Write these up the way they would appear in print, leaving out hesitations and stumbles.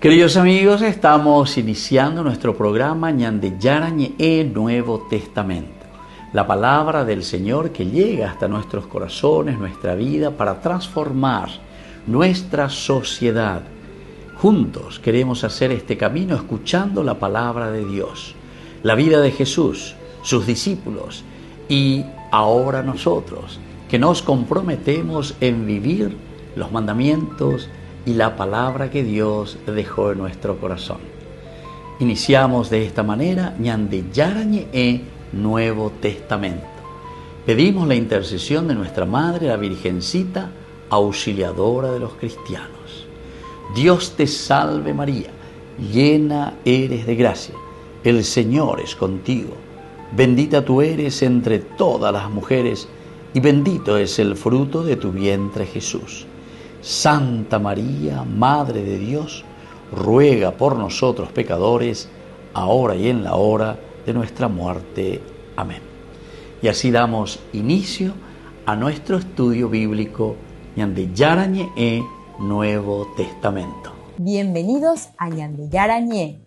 Queridos amigos, estamos iniciando nuestro programa Ñande Yarañe Nuevo Testamento. La palabra del Señor que llega hasta nuestros corazones, nuestra vida, para transformar nuestra sociedad. Juntos queremos hacer este camino escuchando la palabra de Dios, la vida de Jesús, sus discípulos y ahora nosotros, que nos comprometemos en vivir los mandamientos y la palabra que Dios dejó en nuestro corazón. Iniciamos de esta manera Ñande Yarañe Nuevo Testamento. Pedimos la intercesión de nuestra Madre, la Virgencita, auxiliadora de los cristianos. Dios te salve María, llena eres de gracia, el Señor es contigo. Bendita tú eres entre todas las mujeres y bendito es el fruto de tu vientre Jesús. Santa María, Madre de Dios, ruega por nosotros pecadores, ahora y en la hora de nuestra muerte. Amén. Y así damos inicio a nuestro estudio bíblico Ñande Yarañe Nuevo Testamento. Bienvenidos a Ñande Yarañe,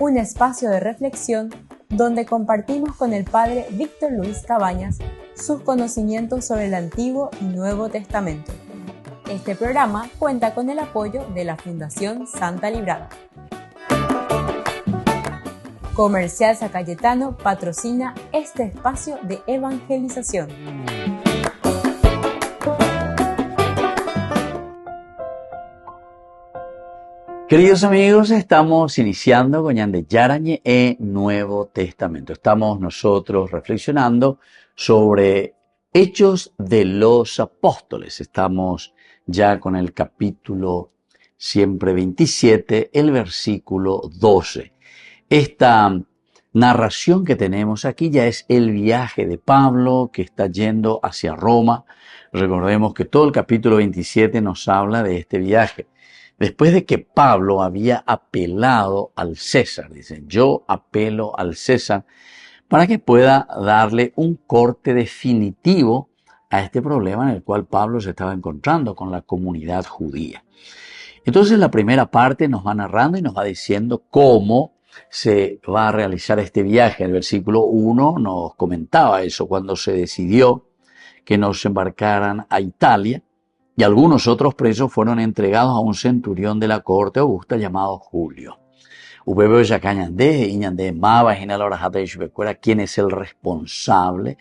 un espacio de reflexión donde compartimos con el Padre Víctor Luis Cabañas sus conocimientos sobre el Antiguo y Nuevo Testamento. Este programa cuenta con el apoyo de la Fundación Santa Librada. Comercial San Cayetano patrocina este espacio de evangelización. Queridos amigos, estamos iniciando con Ñande Yarañe Nuevo Testamento. Estamos nosotros reflexionando sobre Hechos de los Apóstoles. Estamos ya con el capítulo siempre 27, el versículo 12. Esta narración que tenemos aquí ya es el viaje de Pablo que está yendo hacia Roma. Recordemos que todo el capítulo 27 nos habla de este viaje. Después de que Pablo había apelado al César, dice, yo apelo al César, para que pueda darle un corte definitivo a este problema en el cual Pablo se estaba encontrando con la comunidad judía. Entonces la primera parte nos va narrando y nos va diciendo cómo se va a realizar este viaje. El versículo 1 nos comentaba eso, cuando se decidió que nos embarcaran a Italia y algunos otros presos fueron entregados a un centurión de la corte augusta llamado Julio. ¿Quién es el responsable?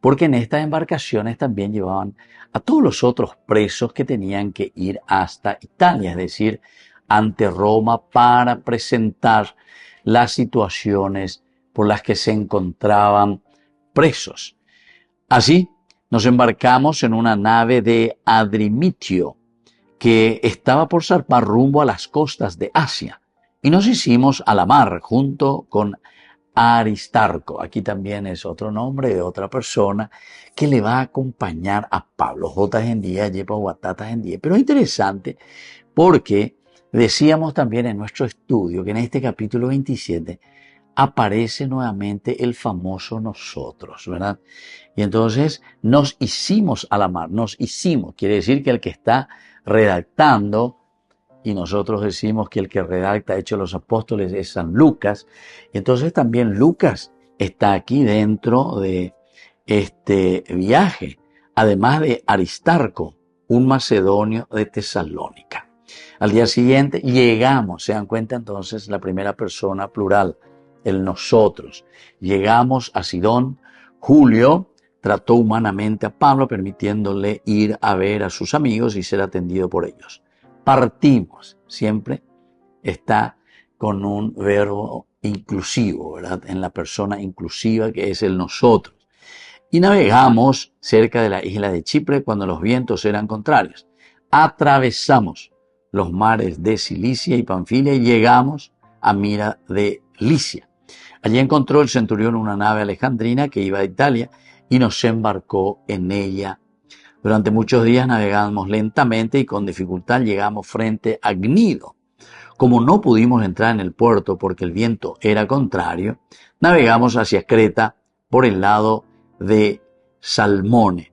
Porque en estas embarcaciones también llevaban a todos los otros presos que tenían que ir hasta Italia, es decir, ante Roma, para presentar las situaciones por las que se encontraban presos. Así, nos embarcamos en una nave de Adrimitio que estaba por zarpar rumbo a las costas de Asia. Y nos hicimos a la mar junto con Aristarco. Aquí también es otro nombre de otra persona que le va a acompañar a Pablo. Jotas en día, yepa guatatas en día. Pero es interesante porque decíamos también en nuestro estudio que en este capítulo 27 aparece nuevamente el famoso nosotros, ¿verdad? Y entonces nos hicimos a la mar. Quiere decir que el que está redactando, y nosotros decimos que el que redacta Hechos de los Apóstoles es San Lucas. Entonces también Lucas está aquí dentro de este viaje, además de Aristarco, un macedonio de Tesalónica. Al día siguiente llegamos, se dan cuenta entonces la primera persona plural, el nosotros. Llegamos a Sidón. Julio trató humanamente a Pablo, permitiéndole ir a ver a sus amigos y ser atendido por ellos. Partimos, siempre está con un verbo inclusivo, ¿verdad? En la persona inclusiva que es el nosotros. Y navegamos cerca de la isla de Chipre cuando los vientos eran contrarios. Atravesamos los mares de Cilicia y Panfilia y llegamos a Mira de Licia. Allí encontró el centurión una nave alejandrina que iba a Italia y nos embarcó en ella. Durante muchos días navegamos lentamente y con dificultad llegamos frente a Gnido. Como no pudimos entrar en el puerto porque el viento era contrario, navegamos hacia Creta por el lado de Salmone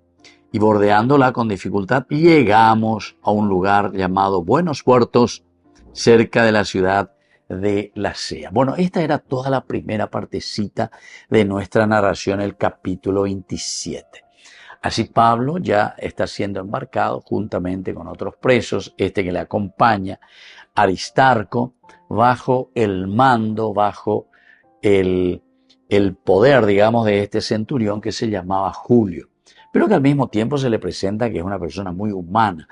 y bordeándola con dificultad llegamos a un lugar llamado Buenos Puertos, cerca de la ciudad de Lasea. Bueno, esta era toda la primera partecita de nuestra narración, el capítulo 27. Así Pablo ya está siendo embarcado juntamente con otros presos, este que le acompaña, Aristarco, bajo el mando, bajo el poder, digamos, de este centurión que se llamaba Julio, pero que al mismo tiempo se le presenta que es una persona muy humana.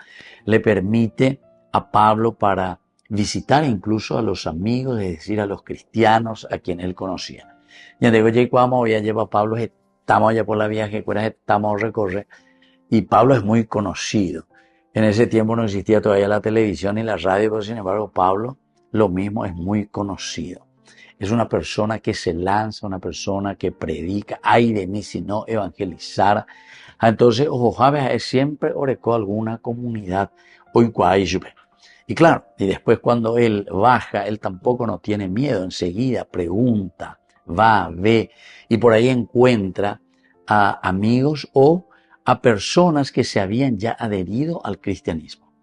Le permite a Pablo para visitar incluso a los amigos, es decir, a los cristianos a quienes él conocía. Ya digo, ya cuando voy a llevar a Pablo, estamos allá por la viaje, estamos a recorrer, y Pablo es muy conocido. En ese tiempo no existía todavía la televisión y la radio, pero sin embargo Pablo lo mismo, es muy conocido. Es una persona que se lanza, una persona que predica, ay de mí si no evangelizara. Entonces, ojalá es siempre orecó alguna comunidad hoy cuayupe. Y claro, y después cuando él baja, él tampoco no tiene miedo, enseguida pregunta, va, ve, y por ahí encuentra a amigos o a personas que se habían ya adherido al cristianismo.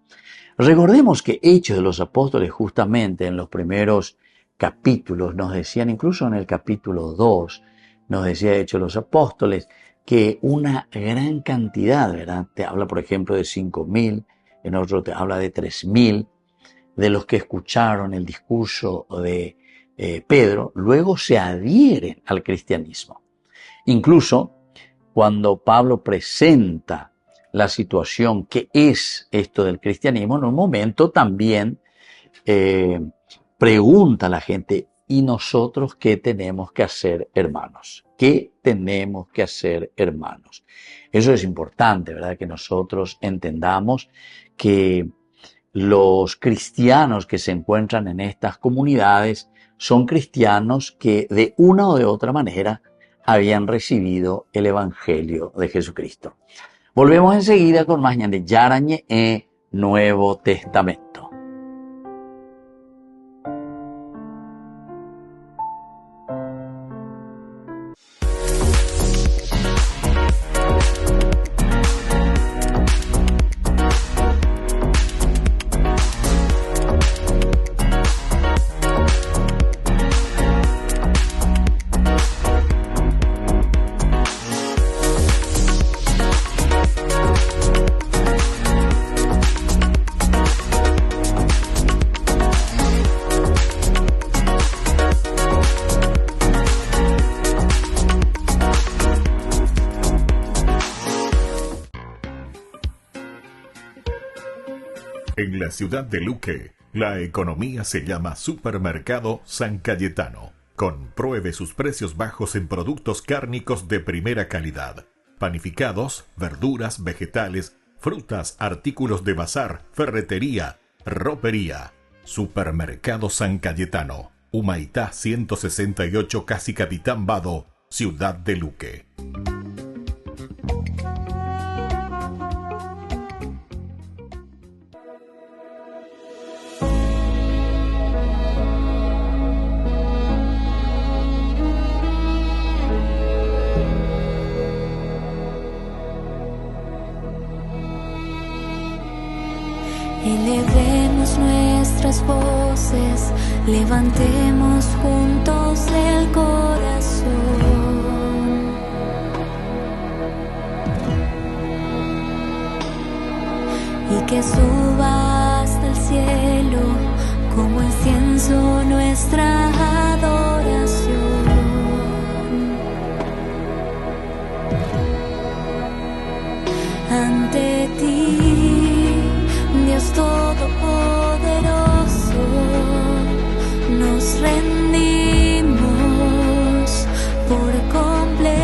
Recordemos que Hechos de los Apóstoles, justamente en los primeros capítulos, nos decían, incluso en el capítulo 2, nos decía Hechos de los Apóstoles, que una gran cantidad, ¿verdad? Te habla, por ejemplo, de 5.000, en otro te habla de 3.000, de los que escucharon el discurso de Pedro, luego se adhieren al cristianismo. Incluso cuando Pablo presenta la situación que es esto del cristianismo, en un momento también pregunta a la gente, ¿y nosotros qué tenemos que hacer, hermanos? ¿Qué tenemos que hacer, hermanos? Eso es importante, ¿verdad? Que nosotros entendamos que los cristianos que se encuentran en estas comunidades son cristianos que de una o de otra manera habían recibido el Evangelio de Jesucristo. Volvemos enseguida con más de Yarañe e Nuevo Testamento. En la ciudad de Luque, la economía se llama Supermercado San Cayetano. Compruebe sus precios bajos en productos cárnicos de primera calidad. Panificados, verduras, vegetales, frutas, artículos de bazar, ferretería, ropería. Supermercado San Cayetano, Humaitá 168, Casi Capitán Vado, ciudad de Luque. Elevemos nuestras voces, levantemos juntos el corazón y que suba hasta el cielo como incienso nuestra adoración. Ante ti, Dios Todopoderoso, nos rendimos por completo.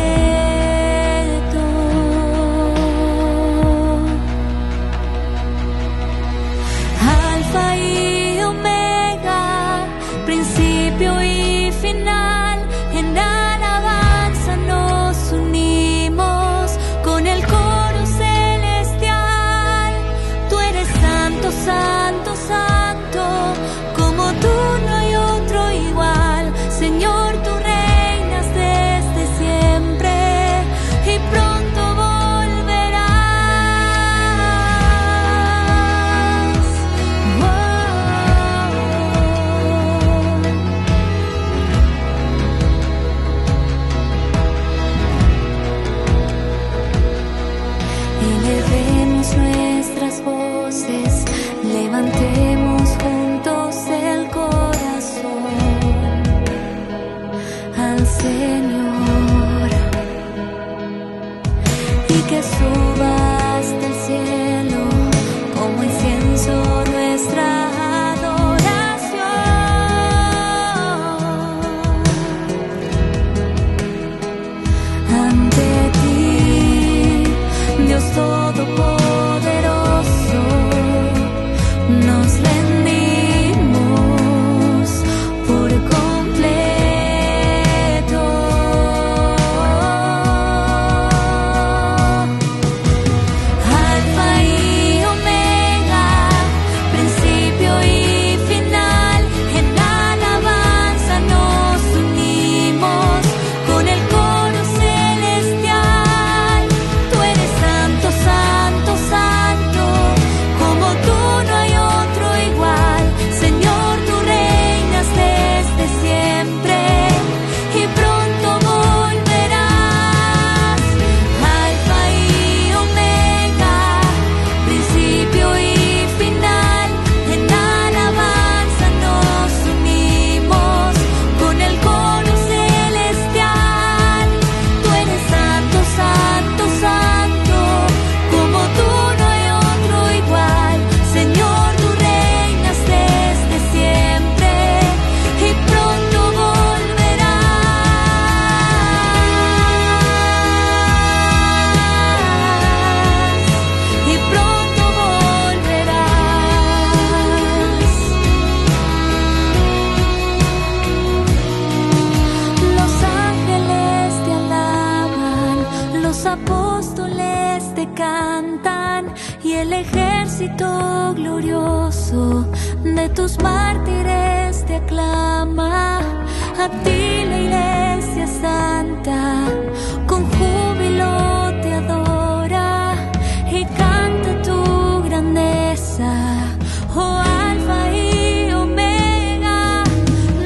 Alfa y Omega, principio y de tus mártires te aclama. A ti la Iglesia Santa con júbilo te adora y canta tu grandeza, oh Alfa y Omega.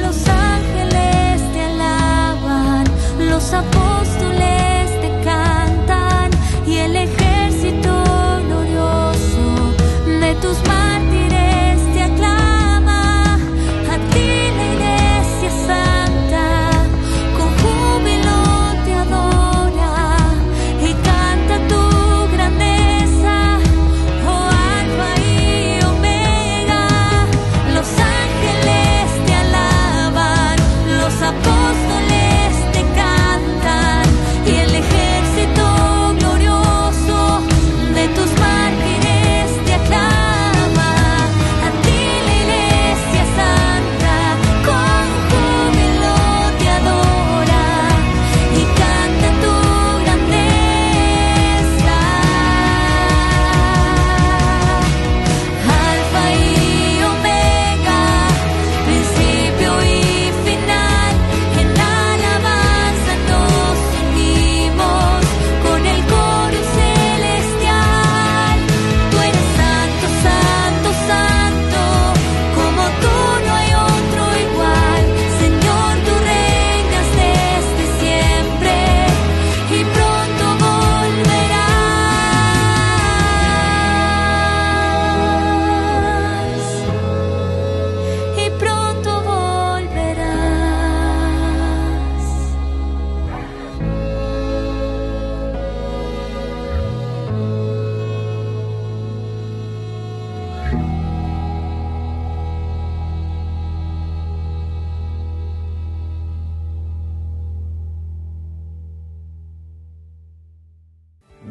Los ángeles te alaban, los apóstoles te cantan y el ejército glorioso de tus mártires te aclama. A ti la Iglesia Santa con júbilo te adora y canta tu grandeza, oh Alfa y Omega. Los ángeles te alaban, los apóstoles te cantan y el ejército glorioso de tus mártires te aclama. A ti la Iglesia Santa con júbilo te adora y canta tu grandeza. Alfa y Omega, principio y final, en alabanza nos unimos con el coro celestial. Tú eres santo, santo, santo, como tú no hay otro igual. Señor, tú reinas desde siempre y pronto volverás. Y pronto volverás.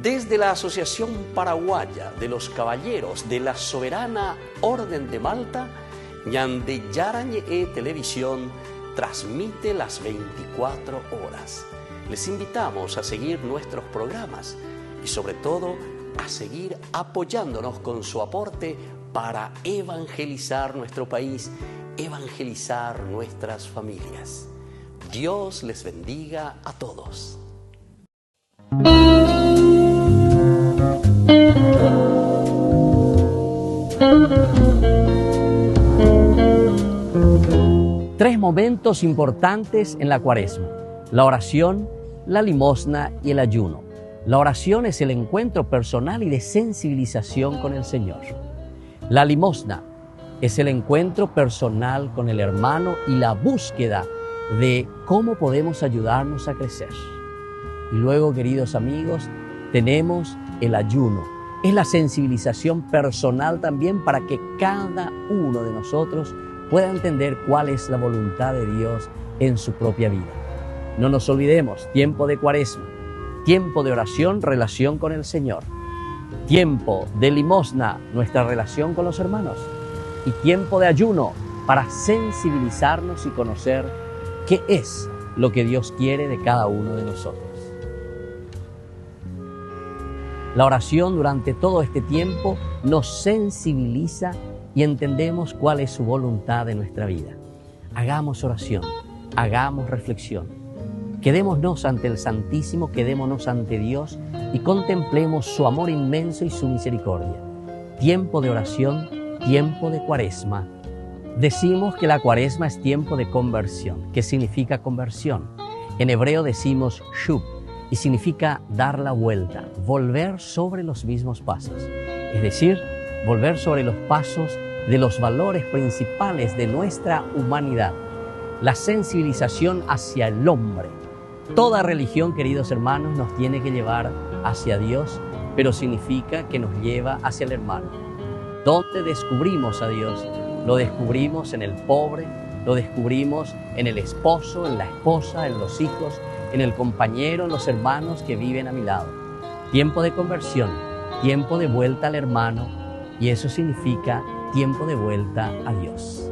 Desde la Asociación Paraguaya de los Caballeros de la Soberana Orden de Malta, Ñande Yarañe Televisión transmite las 24 horas. Les invitamos a seguir nuestros programas y sobre todo a seguir apoyándonos con su aporte para evangelizar nuestro país, evangelizar nuestras familias. Dios les bendiga a todos. Tres momentos importantes en la Cuaresma: la oración, la limosna y el ayuno. La oración es el encuentro personal y de sensibilización con el Señor. La limosna es el encuentro personal con el hermano y la búsqueda de cómo podemos ayudarnos a crecer. Y luego, queridos amigos, tenemos el ayuno. Es la sensibilización personal también para que cada uno de nosotros pueda entender cuál es la voluntad de Dios en su propia vida. No nos olvidemos, tiempo de Cuaresma, tiempo de oración, relación con el Señor, tiempo de limosna, nuestra relación con los hermanos, y tiempo de ayuno para sensibilizarnos y conocer qué es lo que Dios quiere de cada uno de nosotros. La oración durante todo este tiempo nos sensibiliza y entendemos cuál es su voluntad en nuestra vida. Hagamos oración, hagamos reflexión. Quedémonos ante el Santísimo, quedémonos ante Dios y contemplemos su amor inmenso y su misericordia. Tiempo de oración, tiempo de Cuaresma. Decimos que la Cuaresma es tiempo de conversión. ¿Qué significa conversión? En hebreo decimos shub y significa dar la vuelta, volver sobre los mismos pasos. Es decir, volver sobre los pasos de los valores principales de nuestra humanidad. La sensibilización hacia el hombre. Toda religión, queridos hermanos, nos tiene que llevar hacia Dios, pero significa que nos lleva hacia el hermano. ¿Dónde descubrimos a Dios? Lo descubrimos en el pobre, lo descubrimos en el esposo, en la esposa, en los hijos, en el compañero, en los hermanos que viven a mi lado. Tiempo de conversión, tiempo de vuelta al hermano, y eso significa tiempo de vuelta a Dios.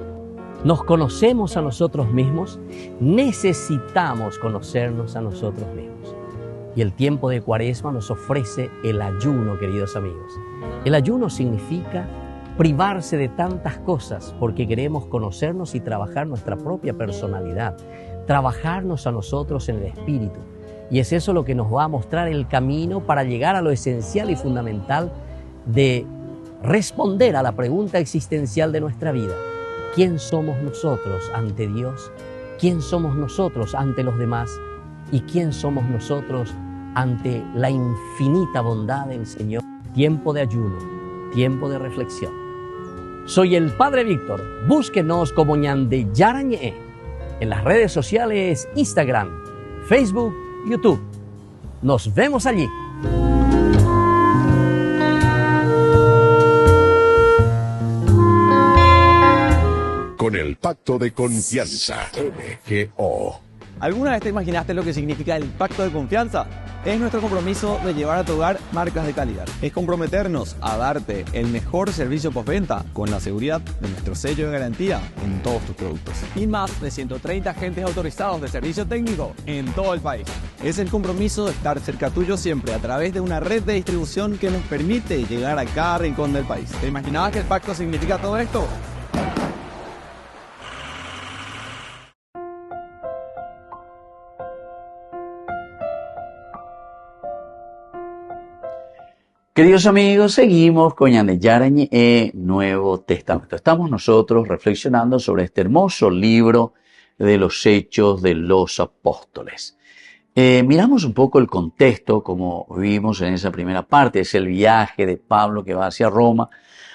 Nos conocemos a nosotros mismos, necesitamos conocernos a nosotros mismos. Y el tiempo de Cuaresma nos ofrece el ayuno, queridos amigos. El ayuno significa privarse de tantas cosas porque queremos conocernos y trabajar nuestra propia personalidad, trabajarnos a nosotros en el espíritu. Y es eso lo que nos va a mostrar el camino para llegar a lo esencial y fundamental de responder a la pregunta existencial de nuestra vida. ¿Quién somos nosotros ante Dios? ¿Quién somos nosotros ante los demás? ¿Y quién somos nosotros ante la infinita bondad del Señor? Tiempo de ayuno, tiempo de reflexión. Soy el Padre Víctor. Búsquenos como Ñande Yarañé en las redes sociales Instagram, Facebook, YouTube. Nos vemos allí. Con el Pacto de Confianza, MGO. ¿Alguna vez te imaginaste lo que significa el Pacto de Confianza? Es nuestro compromiso de llevar a tu hogar marcas de calidad. Es comprometernos a darte el mejor servicio postventa con la seguridad de nuestro sello de garantía en todos tus productos. Y más de 130 agentes autorizados de servicio técnico en todo el país. Es el compromiso de estar cerca tuyo siempre a través de una red de distribución que nos permite llegar a cada rincón del país. ¿Te imaginabas que el pacto significa todo esto? Queridos amigos, seguimos con Ñande Yarañé, Nuevo Testamento. Estamos nosotros reflexionando sobre este hermoso libro de los Hechos de los Apóstoles. Miramos un poco el contexto, como vimos en esa primera parte, es el viaje de Pablo que va hacia Roma.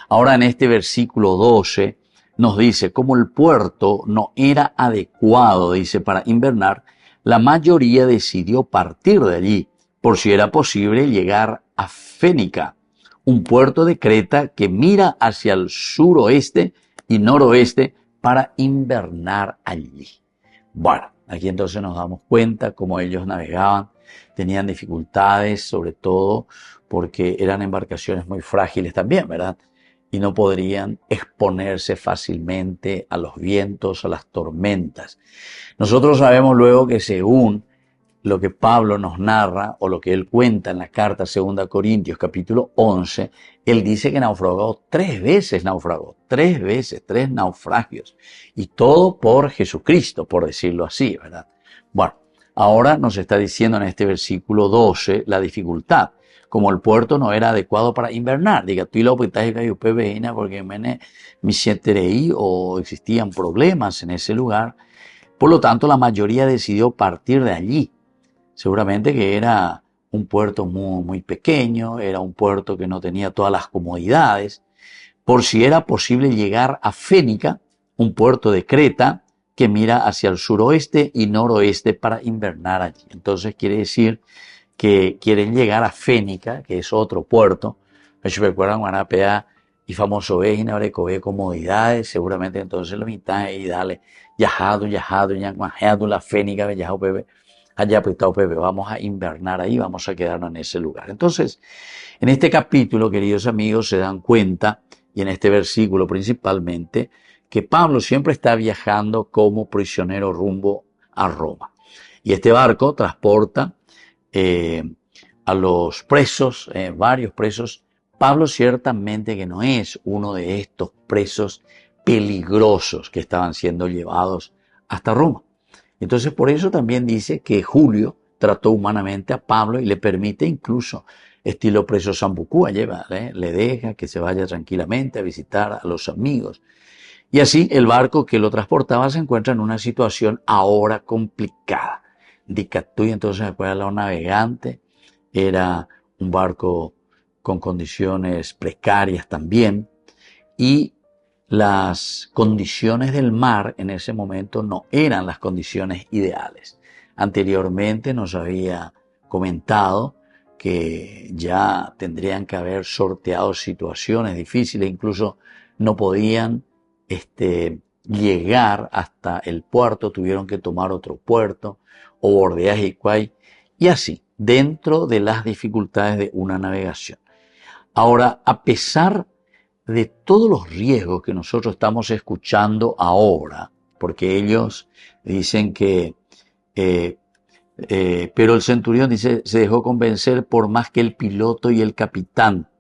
Ahora en este versículo 12 nos dice, como el puerto no era adecuado, dice, para invernar, la mayoría decidió partir de allí, por si era posible llegar a Fénica, un puerto de Creta que mira hacia el suroeste y noroeste para invernar allí. Bueno, aquí entonces nos damos cuenta cómo ellos navegaban, tenían dificultades, sobre todo porque eran embarcaciones muy frágiles también, ¿verdad? Y no podrían exponerse fácilmente a los vientos, a las tormentas. Nosotros sabemos luego que según lo que Pablo nos narra o lo que él cuenta en la carta 2 Corintios capítulo 11, él dice que naufragó 3 veces, 3 naufragios. Y todo por Jesucristo, por decirlo así, ¿verdad? Bueno, ahora nos está diciendo en este versículo 12 la dificultad. Como el puerto no era adecuado para invernar, diga, tú y la porque me sienterei o existían problemas en ese lugar. Por lo tanto, la mayoría decidió partir de allí. Seguramente que era un puerto muy pequeño, era un puerto que no tenía todas las comodidades, por si era posible llegar a Fénica, un puerto de Creta que mira hacia el suroeste y noroeste para invernar allí. Entonces quiere decir que quieren llegar a Fénica, que es otro puerto. Me recuerdan Guanapea y famoso Vejina, de comodidades, seguramente entonces lo mitad y dale, yajado, la Fénica, yajado, bebé. Allá pues está Pepe, vamos a invernar ahí, vamos a quedarnos en ese lugar. Entonces, en este capítulo, queridos amigos, se dan cuenta, y en este versículo principalmente, que Pablo siempre está viajando como prisionero rumbo a Roma. Y este barco transporta a los presos, varios presos. Pablo ciertamente que no es uno de estos presos peligrosos que estaban siendo llevados hasta Roma. Entonces, por eso también dice que Julio trató humanamente a Pablo y le permite incluso, estilo preso Sambucúa, le deja que se vaya tranquilamente a visitar a los amigos. Y así el barco que lo transportaba se encuentra en una situación ahora complicada. Dicatú, entonces, acuérdate, los navegantes, era un barco con condiciones precarias también, y las condiciones del mar en ese momento no eran las condiciones ideales. Anteriormente nos había comentado que ya tendrían que haber sorteado situaciones difíciles, incluso no podían llegar hasta el puerto, tuvieron que tomar otro puerto o bordear Jicuay, y así, dentro de las dificultades de una navegación. Ahora, a pesar de todos los riesgos que nosotros estamos escuchando ahora, porque ellos dicen que, pero el centurión dice, se dejó convencer por más que el piloto y el capitán,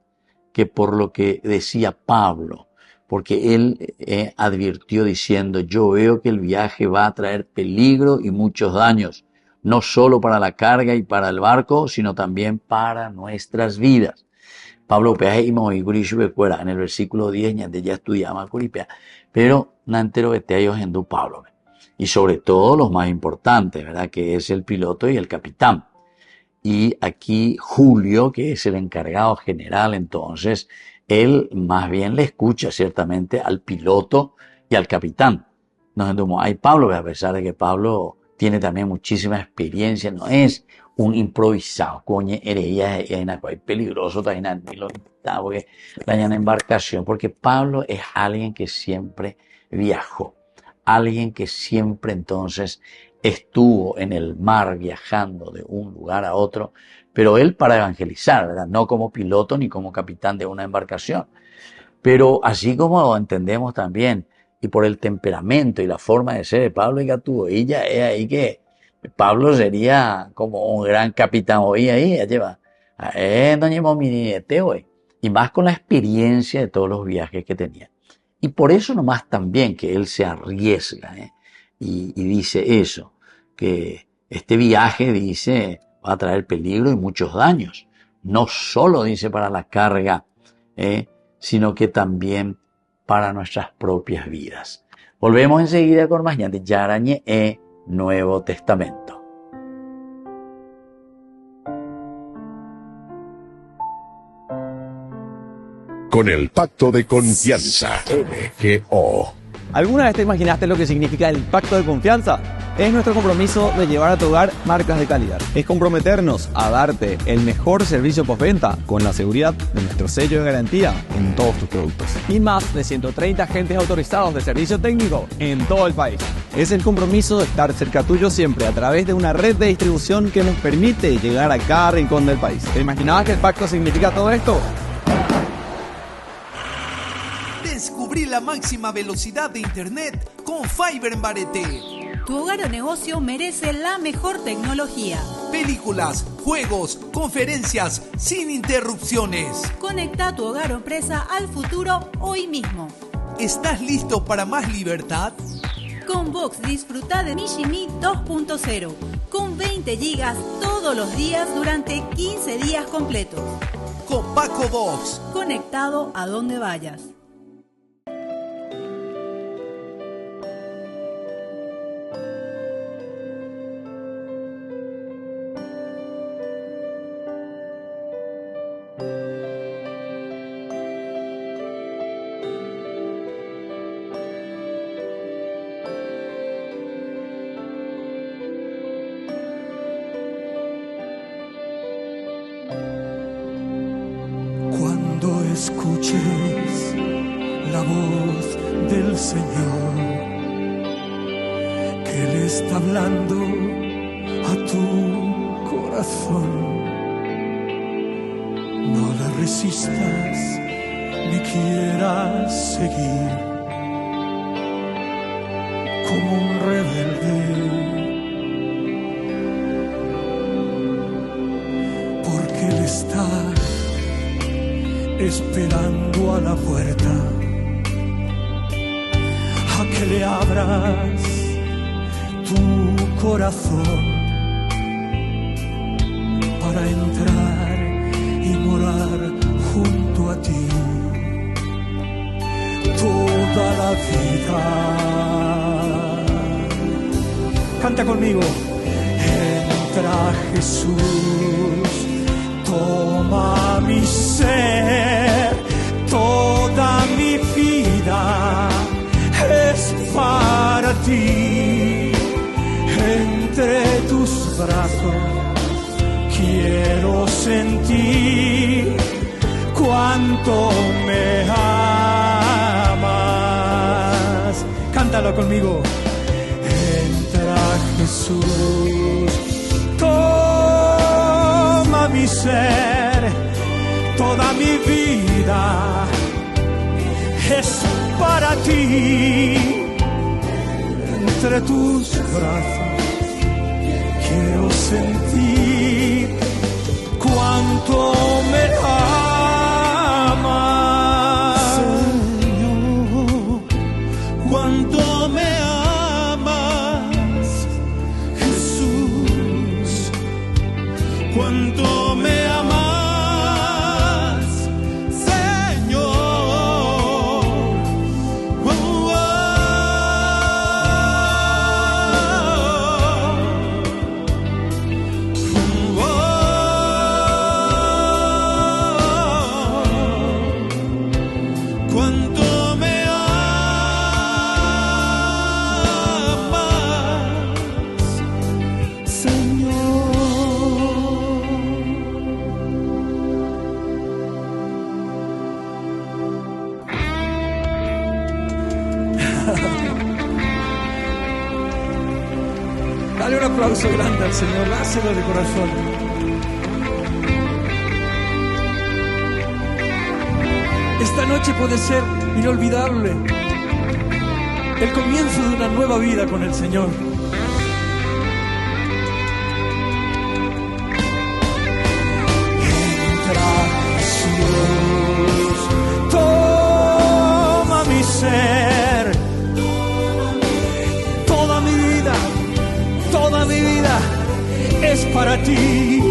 que por lo que decía Pablo. porque él advirtió diciendo, yo veo que el viaje va a traer peligro y muchos daños, no solo para la carga y para el barco, sino también para nuestras vidas. Pablo Peaje y Moigurishu Becuera, en el versículo 10, ya estudiamos Curipea, pero no entero que te hayos en tu Pablo. Y sobre todo los más importantes, ¿verdad? Que es el piloto y el capitán. Y aquí Julio, que es el encargado general, entonces, él más bien le escucha ciertamente al piloto y al capitán. Nos entendemos, hay Pablo, a pesar de que Pablo tiene también muchísima experiencia, no es un improvisado, coño, hereía, es peligroso también, porque dañan la embarcación, porque Pablo es alguien que siempre viajó, alguien que siempre entonces estuvo en el mar viajando de un lugar a otro, pero él para evangelizar, ¿verdad? No como piloto ni como capitán de una embarcación. Pero así como entendemos también, y por el temperamento y la forma de ser de Pablo y Gatúo, ella es ahí que Pablo sería como un gran capitán hoy ahí, lleva, y más con la experiencia de todos los viajes que tenía. Y por eso nomás también que él se arriesga, y dice eso, que este viaje, dice, va a traer peligro y muchos daños. No solo, dice, para la carga, sino que también para nuestras propias vidas. Volvemos enseguida con más de Yarañe Nuevo Testamento. Con el pacto de confianza, MGO. ¿Alguna vez te imaginaste lo que significa el pacto de confianza? Es nuestro compromiso de llevar a tu hogar marcas de calidad. Es comprometernos a darte el mejor servicio postventa con la seguridad de nuestro sello de garantía en todos tus productos. Y más de 130 agentes autorizados de servicio técnico en todo el país. Es el compromiso de estar cerca tuyo siempre a través de una red de distribución que nos permite llegar a cada rincón del país. ¿Te imaginabas que el pacto significa todo esto? Descubrí la máxima velocidad de internet con Fiber en Barete. Tu hogar o negocio merece la mejor tecnología. Películas, juegos, conferencias, sin interrupciones. Conecta tu hogar o empresa al futuro hoy mismo. ¿Estás listo para más libertad? Con Vox disfruta de Mishimi 2.0 con 20 gigas todos los días durante 15 días completos. Con Paco Vox. Conectado a donde vayas. Escuches la voz del Señor, que Él está hablando a tu corazón. No la resistas ni quieras seguir como un rebelde, porque Él está esperando a la puerta a que le abras tu corazón para entrar y morar junto a ti toda la vida. Canta conmigo. Entra Jesús, toma mi ser, toda mi vida es para ti. Entre tus brazos quiero sentir cuánto me amas. Cántalo conmigo. Entra Jesús, toma mi ser, toda mi vida es para ti. Entre tus brazos quiero sentir cuánto me amas. Señor, Dale un aplauso grande al Señor, dáselo de corazón. Esta noche puede ser inolvidable, el comienzo de una nueva vida con el Señor. Entra Jesús, toma mi ser, toda mi vida es para ti.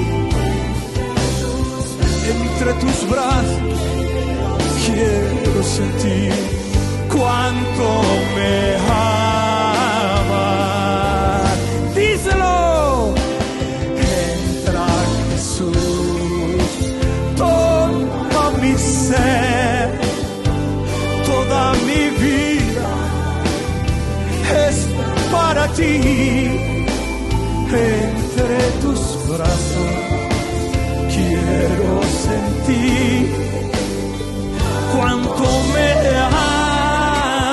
Entre tus brazos quiero sentir cuánto me amas. Díselo. Entra Jesús, toma mi ser, toda mi vida es para ti. Entre tus brazos quiero sentir cuánto me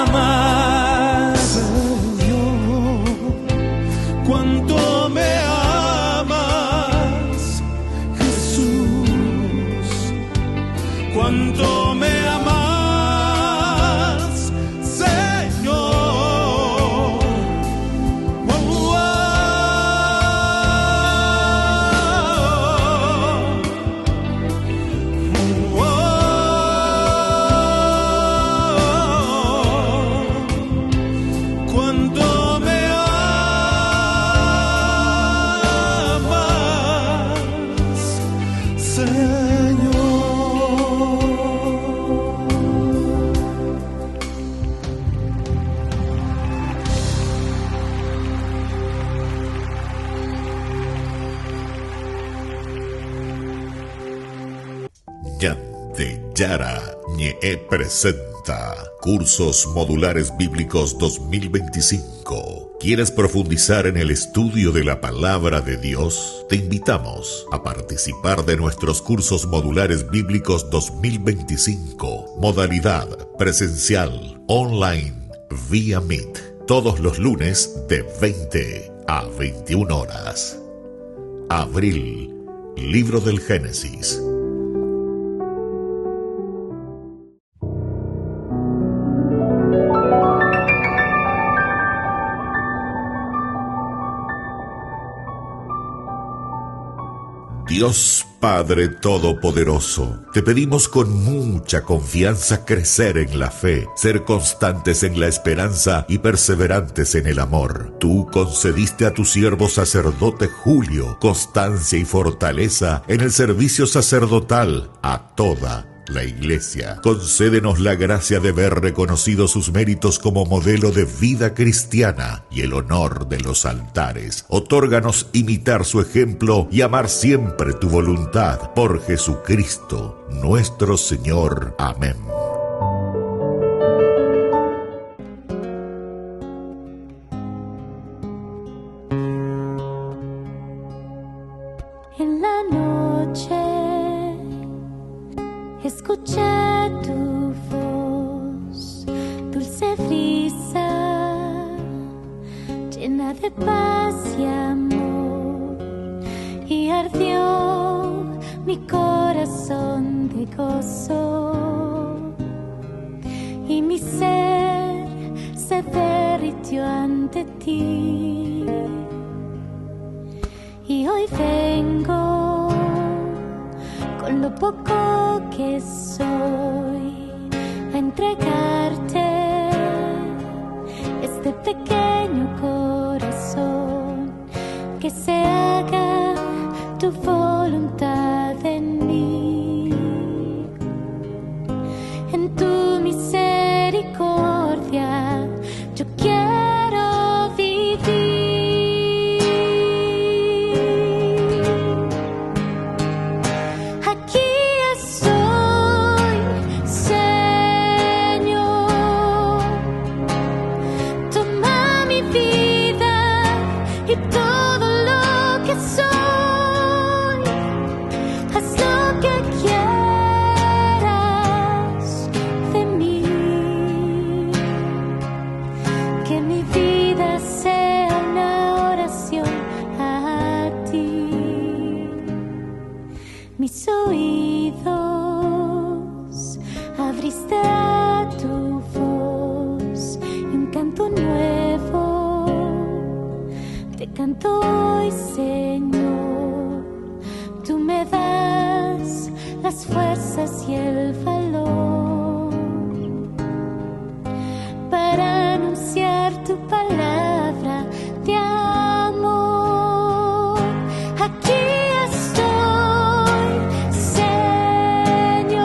amas, Señor, cuánto me amas, Jesús, cuánto me amas, Señor. Yara Ñe presenta Cursos Modulares Bíblicos 2025. ¿Quieres profundizar en el estudio de la Palabra de Dios? Te invitamos a participar de nuestros Cursos Modulares Bíblicos 2025. Modalidad presencial, online, vía Meet. Todos los lunes de 20 a 21 horas. Abril, Libro del Génesis. Dios Padre Todopoderoso, te pedimos con mucha confianza crecer en la fe, ser constantes en la esperanza y perseverantes en el amor. Tú concediste a tu siervo sacerdote Julio constancia y fortaleza en el servicio sacerdotal a toda la Iglesia. Concédenos la gracia de ver reconocidos sus méritos como modelo de vida cristiana y el honor de los altares. Otórganos imitar su ejemplo y amar siempre tu voluntad. Por Jesucristo, nuestro Señor. Amén. En la noche escuché tu voz, dulce brisa, llena de paz y amor, y ardió mi corazón de gozo, y mi ser se derritió ante ti. Y hoy vengo con lo poco que soy a entregarte este pequeño corazón, que se haga tu voluntad en mí. En tu misericordia yo quiero vivir. Que mi vida sea una oración doy, Señor. Tú me das las fuerzas y el valor para anunciar tu palabra de amor. Aquí estoy, Señor,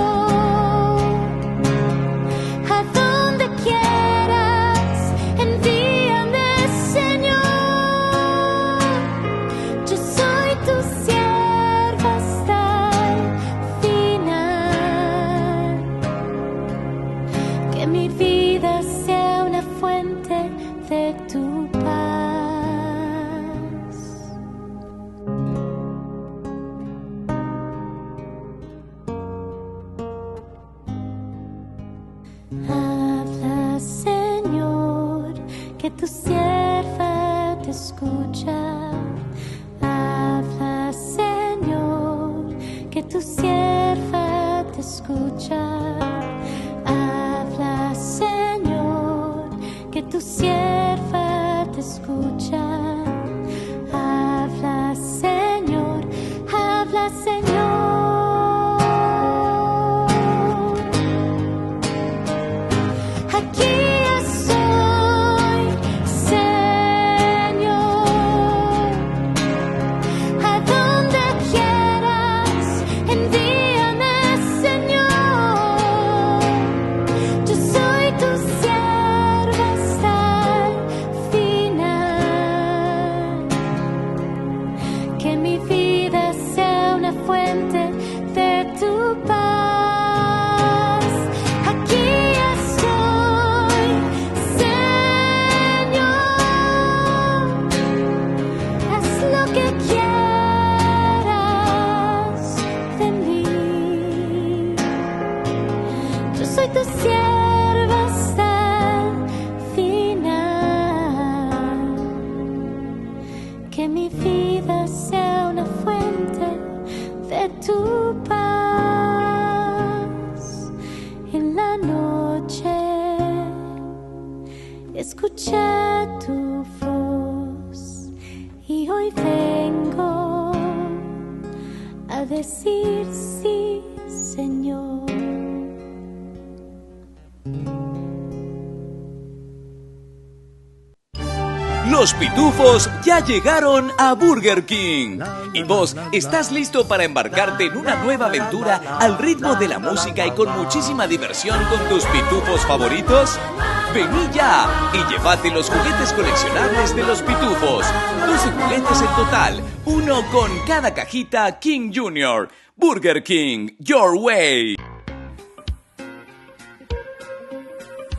a donde quieras, envíame, Señor. Yo soy tu sierva hasta el final. Que mi vida sea una fuente de tu paz. Habla, Señor, que tu sierva te escucha. Habla, Señor, que tu sierva te escucha. Habla, Señor, que tu sierva te escucha. Habla, Señor, habla, Señor. Aquí estoy, Señor, a donde quieras, envíame, Señor. Yo soy tu sierva hasta el final. Que mi vida sea una fuente de tu paz. Aquí estoy, Señor. Haz lo que quieras de mí. Yo soy tu sierva hasta el final. Que mi vida sea una fuente de tu paz. En la noche escuché tu voz y hoy vengo a decir sí, Señor. Los pitufos ya llegaron a Burger King. ¿Y vos estás listo para embarcarte en una nueva aventura al ritmo de la música y con muchísima diversión con tus pitufos favoritos? Vení ya y llévate los juguetes coleccionables de los pitufos. 12 juguetes en total, uno con cada cajita King Jr. Burger King, your way.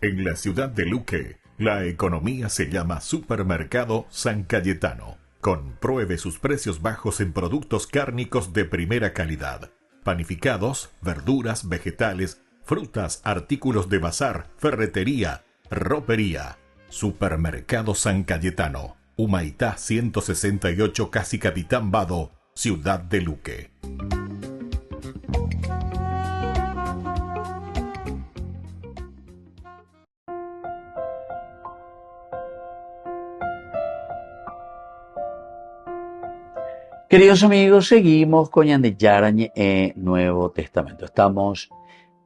En la ciudad de Luque, la economía se llama Supermercado San Cayetano. Compruebe sus precios bajos en productos cárnicos de primera calidad. Panificados, verduras, vegetales, frutas, artículos de bazar, ferretería, ropería. Supermercado San Cayetano. Humaitá 168, Casi Capitán Vado, ciudad de Luque. Queridos amigos, seguimos con Ñandeyarañe Nuevo Testamento. Estamos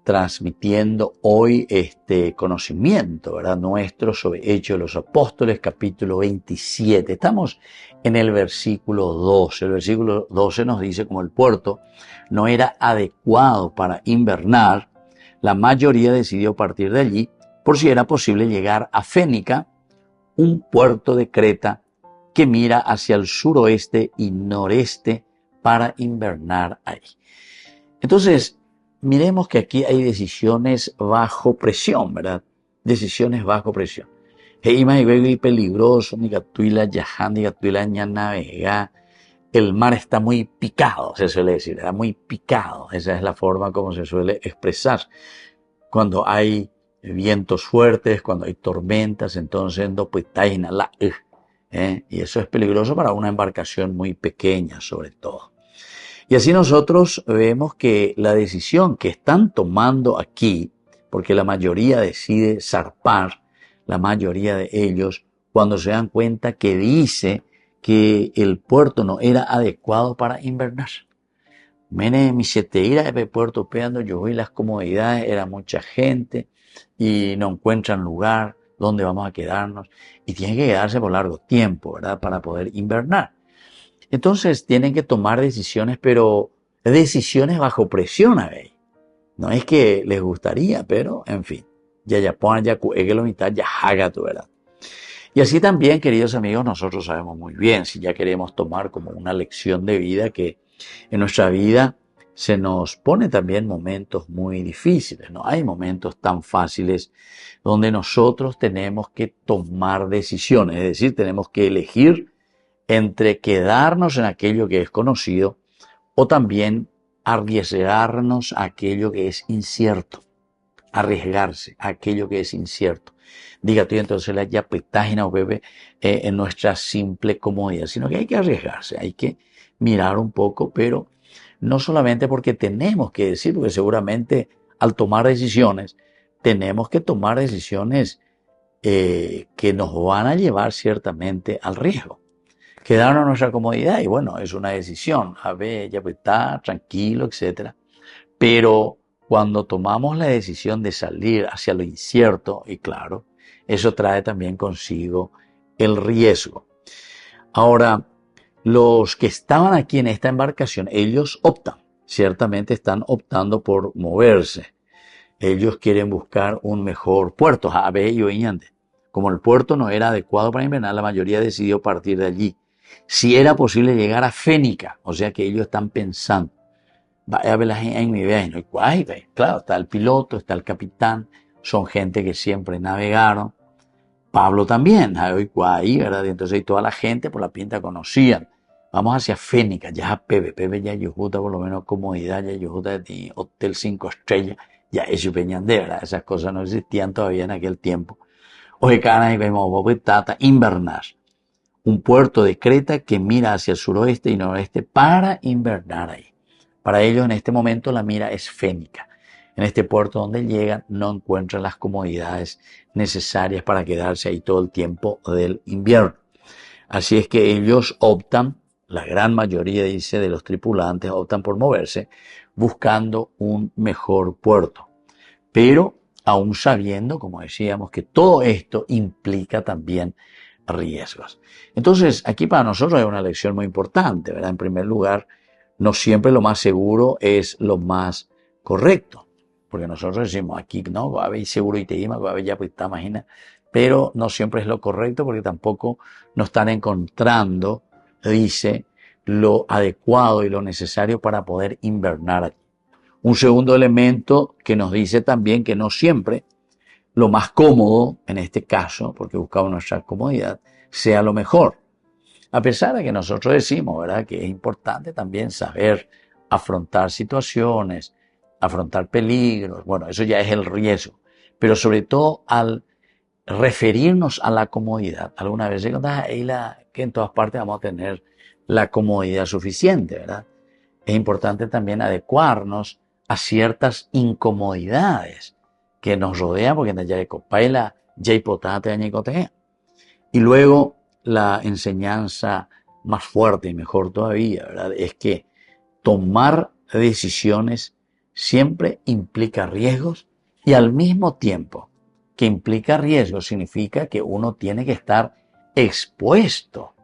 transmitiendo hoy este conocimiento, ¿verdad?, nuestro sobre Hechos de los Apóstoles, capítulo 27. Estamos en el versículo 12. El versículo 12 nos dice: como el puerto no era adecuado para invernar, la mayoría decidió partir de allí por si era posible llegar a Fénica, un puerto de Creta que mira hacia el suroeste y noreste, para invernar ahí. Entonces, miremos que aquí hay decisiones bajo presión, ¿verdad? Decisiones bajo presión. Es peligroso, navega. El mar está muy picado, se suele decir, está muy picado. Esa es la forma como se suele expresar. Cuando hay vientos fuertes, cuando hay tormentas, entonces y eso es peligroso para una embarcación muy pequeña, sobre todo. Y así nosotros vemos que la decisión que están tomando aquí, porque la mayoría decide zarpar, la mayoría de ellos, cuando se dan cuenta que dice que el puerto no era adecuado para invernar. Mene mi seteira de puerto peando, yo vi las comodidades, era mucha gente y no encuentran lugar donde vamos a quedarnos y tienen que quedarse por largo tiempo, ¿verdad? Para poder invernar. Entonces tienen que tomar decisiones, pero decisiones bajo presión a ver. No es que les gustaría, pero en fin, ya ponen ya que lo mitad ya haga tu verdad. Y así también, queridos amigos, nosotros sabemos muy bien, si ya queremos tomar como una lección de vida, que en nuestra vida se nos pone también momentos muy difíciles, no hay momentos tan fáciles donde nosotros tenemos que tomar decisiones, es decir, tenemos que elegir entre quedarnos en aquello que es conocido o también arriesgarnos a aquello que es incierto, arriesgarse a aquello que es incierto. Diga tú, entonces la ya página o bebé en nuestra simple comodidad, sino que hay que arriesgarse, hay que mirar un poco, pero no solamente porque tenemos que decir, porque seguramente al tomar decisiones, tenemos que tomar decisiones que nos van a llevar ciertamente al riesgo. Quedarnos en nuestra comodidad, y bueno, es una decisión, a ver, ya está, tranquilo, etc. Pero cuando tomamos la decisión de salir hacia lo incierto, y claro, eso trae también consigo el riesgo. Ahora, los que estaban aquí en esta embarcación, ellos optan, ciertamente están optando por moverse. Ellos quieren buscar un mejor puerto. Como el puerto no era adecuado para invernar, la mayoría decidió partir de allí. Si era posible llegar a Fénica, o sea que ellos están pensando, claro, está el piloto, está el capitán, son gente que siempre navegaron. Pablo también, ¿verdad? Entonces toda la gente por la pinta conocían. Vamos hacia Fénica, ya Pepe ya Yujuta, por lo menos comodidad, ya Yujuta de Hotel 5 estrellas, ya eso peñande, ¿verdad? Esas cosas no existían todavía en aquel tiempo. Oye, canas y vemos Tata, invernar. Un puerto de Creta que mira hacia el suroeste y noroeste para invernar ahí. Para ellos en este momento la mira es Fénica. En este puerto donde llegan no encuentran las comodidades necesarias para quedarse ahí todo el tiempo del invierno. Así es que ellos optan, la gran mayoría, dice, de los tripulantes optan por moverse buscando un mejor puerto. Pero aún sabiendo, como decíamos, que todo esto implica también riesgos. Entonces, aquí para nosotros hay una lección muy importante, ¿verdad? En primer lugar, no siempre lo más seguro es lo más correcto. Porque nosotros decimos aquí, no, va a haber seguro y te ima, va a haber ya pues está, imagina. Pero no siempre es lo correcto porque tampoco nos están encontrando, dice, lo adecuado y lo necesario para poder invernar aquí. Un segundo elemento que nos dice también que no siempre lo más cómodo, en este caso, porque buscamos nuestra comodidad, sea lo mejor. A pesar de que nosotros decimos, ¿verdad?, que es importante también saber afrontar situaciones, afrontar peligros, bueno, eso ya es el riesgo, pero sobre todo al referirnos a la comodidad. Alguna vez que en todas partes vamos a tener la comodidad suficiente, ¿verdad? Es importante también adecuarnos a ciertas incomodidades que nos rodean, porque ya hay copaila, ya hay potate, ya hay coteja. Y luego la enseñanza más fuerte y mejor todavía, ¿verdad?, es que tomar decisiones siempre implica riesgos, y al mismo tiempo que implica riesgos significa que uno tiene que estar expuesto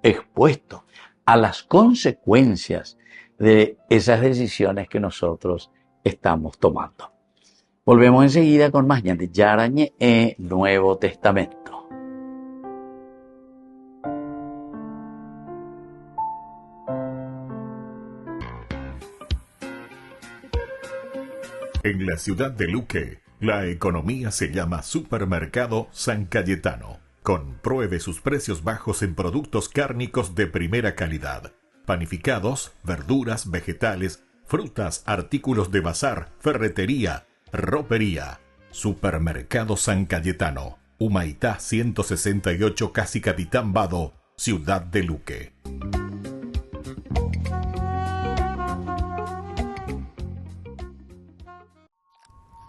a las consecuencias de esas decisiones que nosotros estamos tomando. Volvemos enseguida con más de Yarañe Nuevo Testamento. En la ciudad de Luque, la economía se llama Supermercado San Cayetano. Compruebe sus precios bajos en productos cárnicos de primera calidad. Panificados, verduras, vegetales, frutas, artículos de bazar, ferretería, ropería. Supermercado San Cayetano. Humaitá 168, Casi Capitán Vado, ciudad de Luque.